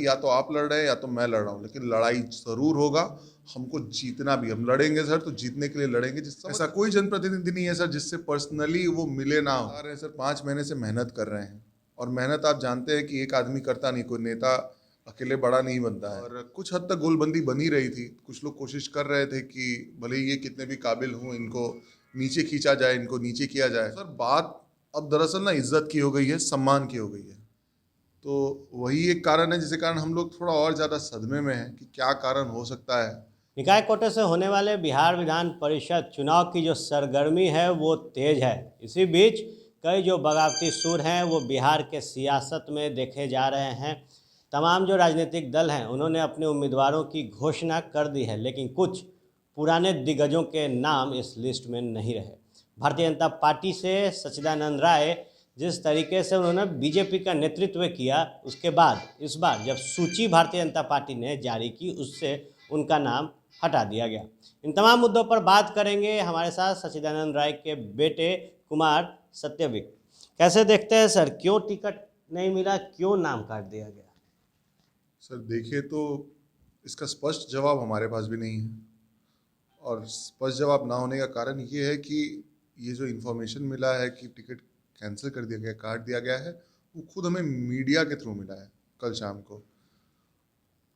या तो आप लड़ रहे हैं या तो मैं लड़ रहा हूँ, लेकिन लड़ाई जरूर होगा। हमको जीतना भी, हम लड़ेंगे सर तो जीतने के लिए लड़ेंगे। ऐसा कोई जनप्रतिनिधि नहीं है सर जिससे पर्सनली वो मिले ना हो। रहे सर 5 महीने से मेहनत कर रहे हैं, और मेहनत आप जानते हैं कि एक आदमी करता नहीं, कोई नेता अकेले बड़ा नहीं बनता है। और कुछ हद तक गोलबंदी बनी रही थी। कुछ लोग कोशिश कर रहे थे कि भले ही ये कितने भी काबिल हों, इनको नीचे खींचा जाए, इनको नीचे किया जाए। सर बात अब दरअसल ना इज्जत की हो गई है, सम्मान की हो गई है। तो वही एक कारण है जिसके कारण हम लोग थोड़ा और ज़्यादा सदमे में हैं कि क्या कारण हो सकता है। निकाय कोटे से होने वाले बिहार विधान परिषद चुनाव की जो सरगर्मी है वो तेज है। इसी बीच कई जो बगावती सुर हैं वो बिहार के सियासत में देखे जा रहे हैं। तमाम जो राजनीतिक दल हैं उन्होंने अपने उम्मीदवारों की घोषणा कर दी है, लेकिन कुछ पुराने दिग्गजों के नाम इस लिस्ट में नहीं रहे। भारतीय जनता पार्टी से सच्चिदानंद राय जिस तरीके से उन्होंने बीजेपी का नेतृत्व किया, उसके बाद इस बार जब सूची भारतीय जनता पार्टी ने जारी की उससे उनका नाम हटा दिया गया। इन तमाम मुद्दों पर बात करेंगे। हमारे साथ सच्चिदानंद राय के बेटे कुमार सत्यविक। कैसे देखते हैं सर, क्यों टिकट नहीं मिला, क्यों नाम काट दिया गया? सर देखिए, तो इसका स्पष्ट जवाब हमारे पास भी नहीं है, और स्पष्ट जवाब ना होने का कारण ये है कि ये जो इन्फॉर्मेशन मिला है कि टिकट कैंसिल कर दिया गया, काट दिया गया है, वो खुद हमें मीडिया के थ्रू मिला है कल शाम को।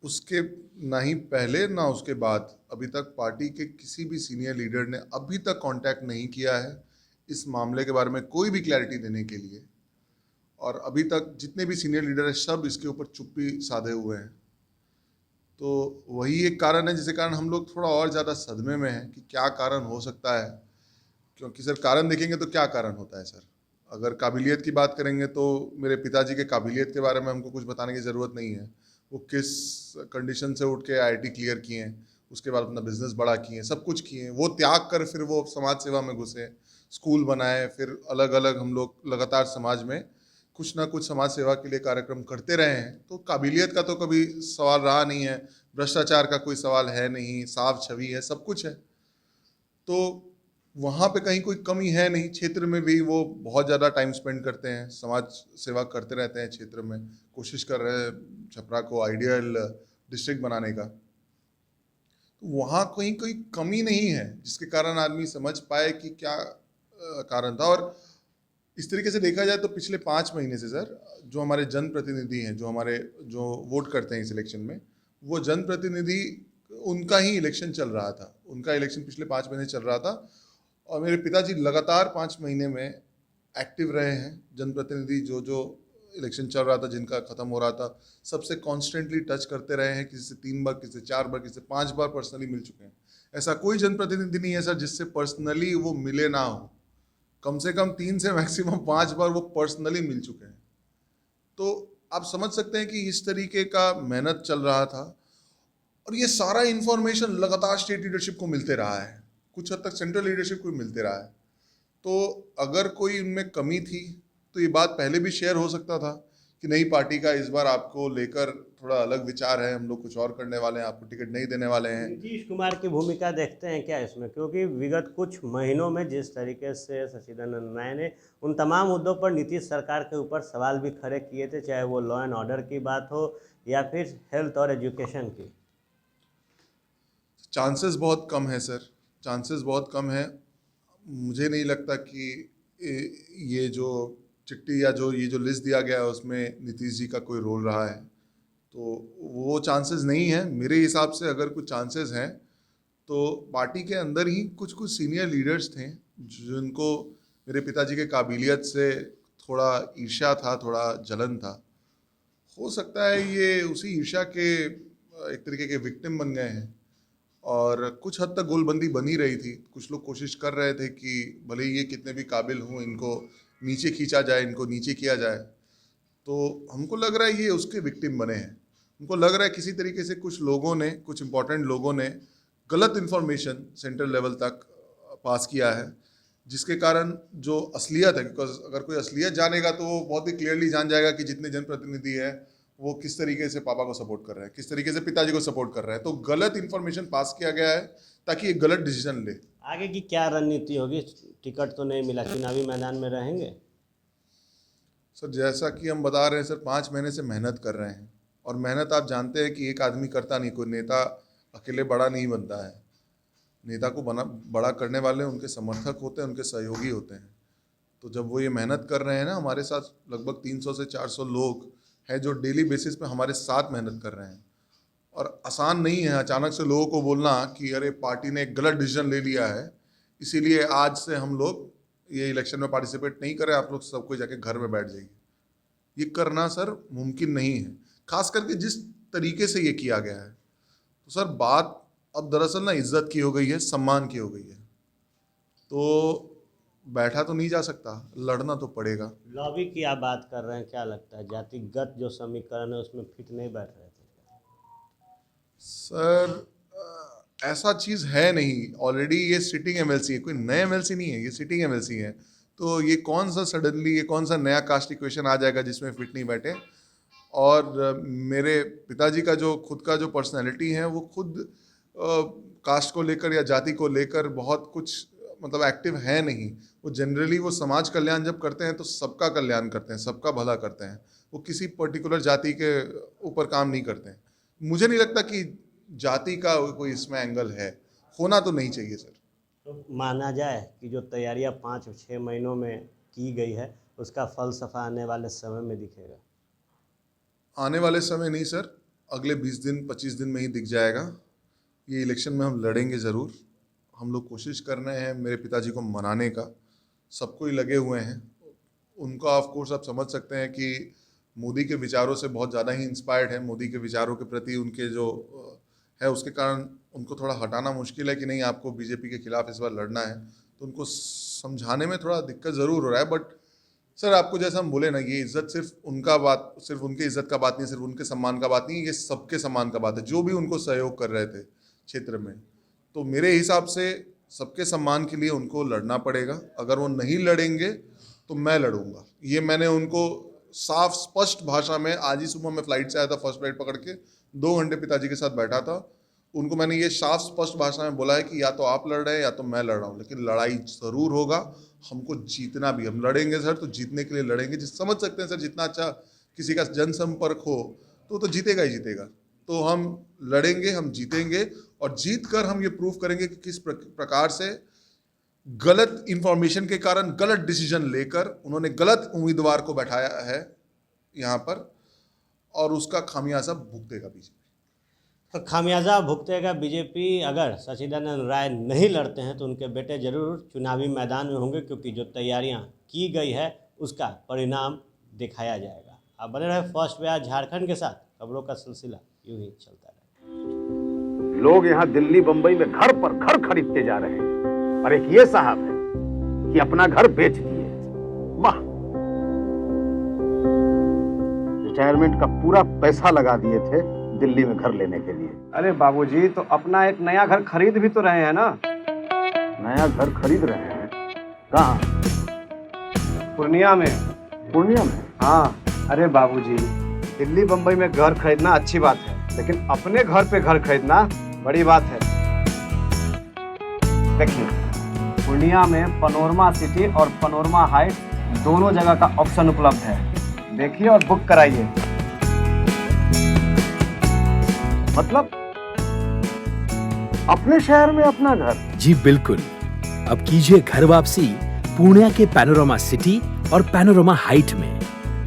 उसके ना ही पहले ना उसके बाद अभी तक पार्टी के किसी भी सीनियर लीडर ने अभी तक कांटेक्ट नहीं किया है इस मामले के बारे में कोई भी क्लैरिटी देने के लिए। और अभी तक जितने भी सीनियर लीडर हैं सब इसके ऊपर चुप्पी साधे हुए हैं। तो वही एक कारण है जिसके कारण हम लोग थोड़ा और ज़्यादा सदमे में हैं कि क्या कारण हो सकता है। क्योंकि सर कारण देखेंगे तो क्या कारण होता है सर। अगर काबिलियत की बात करेंगे तो मेरे पिताजी के काबिलियत के बारे में हमको कुछ बताने की ज़रूरत नहीं है। वो किस कंडीशन से उठ के आईआईटी क्लियर किए हैं, उसके बाद अपना बिजनेस बड़ा किए हैं, सब कुछ किए हैं। वो त्याग कर फिर वो समाज सेवा में घुसे, स्कूल बनाए, फिर अलग अलग हम लोग लगातार समाज में कुछ ना कुछ समाज सेवा के लिए कार्यक्रम करते रहे हैं। तो काबिलियत का तो कभी सवाल रहा नहीं है, भ्रष्टाचार का कोई सवाल है नहीं, साफ छवि है, सब कुछ है। तो वहाँ पे कहीं कोई कमी है नहीं। क्षेत्र में भी वो बहुत ज़्यादा टाइम स्पेंड करते हैं, समाज सेवा करते रहते हैं, क्षेत्र में कोशिश कर रहे हैं छपरा को आइडियल डिस्ट्रिक्ट बनाने का। तो वहाँ कहीं कोई कमी नहीं है जिसके कारण आदमी समझ पाए कि क्या कारण था। और इस तरीके से देखा जाए तो पिछले 5 महीने से सर जो हमारे जनप्रतिनिधि हैं, जो वोट करते हैं इस इलेक्शन में, वो जनप्रतिनिधि उनका ही इलेक्शन चल रहा था। उनका इलेक्शन पिछले 5 महीने चल रहा था, और मेरे पिताजी लगातार 5 महीने में एक्टिव रहे हैं। जनप्रतिनिधि जो जो इलेक्शन चल रहा था, जिनका ख़त्म हो रहा था, सबसे कॉन्स्टेंटली टच करते रहे हैं। किसी से 3 बार, किसी से 4 बार, किसी से 5 बार पर्सनली मिल चुके हैं। ऐसा कोई जनप्रतिनिधि नहीं है सर जिससे पर्सनली वो मिले ना हो। कम से कम 3 से मैक्सिमम 5 बार वो पर्सनली मिल चुके हैं। तो आप समझ सकते हैं कि इस तरीके का मेहनत चल रहा था, और ये सारा इन्फॉर्मेशन लगातार स्टेट लीडरशिप को मिलते रहा है, कुछ हद तक सेंट्रल लीडरशिप को मिलते रहा है। तो अगर कोई इनमें कमी थी तो ये बात पहले भी शेयर हो सकता था कि नहीं, पार्टी का इस बार आपको लेकर थोड़ा अलग विचार है, हम लोग कुछ और करने वाले हैं, आपको टिकट नहीं देने वाले हैं। नीतीश कुमार की भूमिका देखते हैं क्या इसमें? क्योंकि विगत कुछ महीनों में जिस तरीके से सच्चिदानंद राय ने उन तमाम मुद्दों पर नीतीश सरकार के ऊपर सवाल भी खड़े किए थे, चाहे वो लॉ एंड ऑर्डर की बात हो या फिर हेल्थ और एजुकेशन की। चांसेस बहुत कम है सर, चांसेस बहुत कम है। मुझे नहीं लगता कि ये जो चिट्ठी या जो ये जो लिस्ट दिया गया है उसमें नीतीश जी का कोई रोल रहा है। तो वो चांसेस नहीं है मेरे हिसाब से। अगर कुछ चांसेस हैं तो पार्टी के अंदर ही कुछ कुछ सीनियर लीडर्स थे जिनको मेरे पिताजी के काबिलियत से थोड़ा ईर्ष्या था, थोड़ा जलन था। हो सकता है ये उसी ईर्ष्या के एक तरीके के विक्टिम बन गए हैं। और कुछ हद तक गोलबंदी बनी रही थी। कुछ लोग कोशिश कर रहे थे कि भले ही ये कितने भी काबिल हों, इनको नीचे खींचा जाए, इनको नीचे किया जाए। तो हमको लग रहा है ये उसके विक्टिम बने हैं। हमको लग रहा है किसी तरीके से कुछ लोगों ने, कुछ इंपॉर्टेंट लोगों ने गलत इन्फॉर्मेशन सेंट्रल लेवल तक पास किया है, जिसके कारण जो असलियत है, बिकॉज अगर कोई असलियत जानेगा तो वो बहुत ही क्लियरली जान जाएगा कि जितने जनप्रतिनिधि है वो किस तरीके से पापा को सपोर्ट कर रहे हैं, किस तरीके से पिताजी को सपोर्ट कर रहे हैं। तो गलत इन्फॉर्मेशन पास किया गया है ताकि ये गलत डिसीजन ले। आगे की क्या रणनीति होगी? टिकट तो नहीं मिला, चुनावी मैदान में रहेंगे? सर जैसा कि हम बता रहे हैं सर, 5 महीने से मेहनत कर रहे हैं, और मेहनत आप जानते हैं कि एक आदमी करता नहीं, कोई नेता अकेले बड़ा नहीं बनता है। नेता को बड़ा करने वाले उनके समर्थक होते हैं, उनके सहयोगी होते हैं। तो जब वो ये मेहनत कर रहे हैं ना, हमारे साथ लगभग 300 से 400 लोग हैं जो डेली बेसिस पे हमारे साथ मेहनत कर रहे हैं। और आसान नहीं है अचानक से लोगों को बोलना कि अरे पार्टी ने एक गलत डिसीजन ले लिया है, इसीलिए आज से हम लोग ये इलेक्शन में पार्टिसिपेट नहीं करें, आप लोग सब कोई जाके घर में बैठ जाइए। ये करना सर मुमकिन नहीं है, खास करके जिस तरीके से ये किया गया है। तो सर बात अब दरअसल ना इज्जत की हो गई है, सम्मान की हो गई है। तो बैठा तो नहीं जा सकता, लड़ना तो पड़ेगा। लॉबी की आप बात कर रहे हैं, क्या लगता है जातिगत जो समीकरण है उसमें फिट नहीं बैठ रहे थे? सर ऐसा चीज़ है नहीं, ऑलरेडी ये सिटिंग एमएलसी है, कोई नए एमएलसी नहीं है, ये सिटिंग एमएलसी है। तो ये कौन सा सडनली, ये कौन सा नया कास्ट इक्वेशन आ जाएगा जिसमें फिट नहीं बैठे। और मेरे पिताजी का जो खुद का जो पर्सनैलिटी है, वो खुद कास्ट को लेकर या जाति को लेकर बहुत कुछ मतलब एक्टिव है नहीं। वो जनरली वो समाज कल्याण जब करते हैं तो सबका कल्याण करते हैं, सबका भला करते हैं। वो किसी पर्टिकुलर जाति के ऊपर काम नहीं करते हैं। मुझे नहीं लगता कि जाति का कोई इसमें एंगल है, होना तो नहीं चाहिए सर। तो माना जाए कि जो तैयारियां 5-6 महीनों में की गई है उसका फलसफा आने वाले समय में दिखेगा? आने वाले समय नहीं सर, अगले 20 दिन 25 दिन में ही दिख जाएगा। ये इलेक्शन में हम लड़ेंगे ज़रूर। हम लोग कोशिश कर रहे हैं मेरे पिताजी को मनाने का, सबको ही लगे हुए हैं। उनका ऑफ कोर्स आप समझ सकते हैं कि मोदी के विचारों से बहुत ज़्यादा ही इंस्पायर्ड है। मोदी के विचारों के प्रति उनके जो है उसके कारण उनको थोड़ा हटाना मुश्किल है कि नहीं आपको बीजेपी के खिलाफ इस बार लड़ना है। तो उनको समझाने में थोड़ा दिक्कत ज़रूर हो रहा है। बट सर आपको जैसा हम बोले ना, ये इज़्ज़त सिर्फ उनके इज़्ज़त का बात नहीं, सिर्फ उनके सम्मान का बात नहीं, ये सबके सम्मान का बात है जो भी उनको सहयोग कर रहे थे क्षेत्र में। तो मेरे हिसाब से सबके सम्मान के लिए उनको लड़ना पड़ेगा। अगर वो नहीं लड़ेंगे तो मैं लड़ूंगा। ये मैंने उनको साफ स्पष्ट भाषा में, आज ही सुबह मैं फ्लाइट से आया था, फर्स्ट फ्लाइट पकड़ के 2 घंटे पिताजी के साथ बैठा था। उनको मैंने ये साफ स्पष्ट भाषा में बोला है कि या तो आप लड़ रहे हैं या तो मैं लड़ रहा हूँ, लेकिन लड़ाई ज़रूर होगा। हमको जीतना भी, हम लड़ेंगे सर, तो जीतने के लिए लड़ेंगे। जिस समझ सकते हैं सर, जितना अच्छा किसी का जनसंपर्क हो तो जीतेगा ही जीतेगा। तो हम लड़ेंगे, हम जीतेंगे, और जीत कर हम ये प्रूव करेंगे कि किस प्रकार से गलत इंफॉर्मेशन के कारण गलत डिसीजन लेकर उन्होंने गलत उम्मीदवार को बैठाया है यहाँ पर, और उसका खामियाजा भुगतेगा बीजेपी। तो खामियाजा भुगतेगा बीजेपी। अगर सचिदानंद राय नहीं लड़ते हैं तो उनके बेटे जरूर चुनावी मैदान में होंगे, क्योंकि जो तैयारियां की गई है उसका परिणाम दिखाया जाएगा। आप बने रहे फर्स्ट बिहार झारखंड के साथ, खबरों का सिलसिला यूं ही चलता रहे। लोग यहाँ दिल्ली बंबई में घर पर घर खरीदते जा रहे हैं, और एक ये साहब है कि अपना घर बेच दिए। वाह, रिटायरमेंट का पूरा पैसा लगा दिए थे दिल्ली में घर लेने के लिए। अरे बाबूजी, तो अपना एक नया घर खरीद भी तो रहे हैं ना। नया घर खरीद रहे हैं? कहाँ? पूर्णिया में। पूर्णिया में? हाँ। अरे बाबूजी, दिल्ली बंबई में घर खरीदना अच्छी बात है, लेकिन अपने घर पे घर खरीदना बड़ी बात है। देखिए, पूर्णिया में पनोरमा सिटी और पनोरमा हाइट दोनों जगह का ऑप्शन उपलब्ध है। देखिए और बुक कराइए। मतलब अपने शहर में अपना घर? जी बिल्कुल। अब कीजिए घर वापसी पूर्णिया के पैनोरमा सिटी और पैनोरमा हाइट में।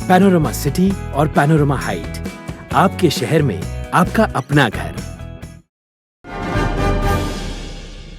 पैनोरमा सिटी और पैनोरमा हाइट, आपके शहर में आपका अपना घर।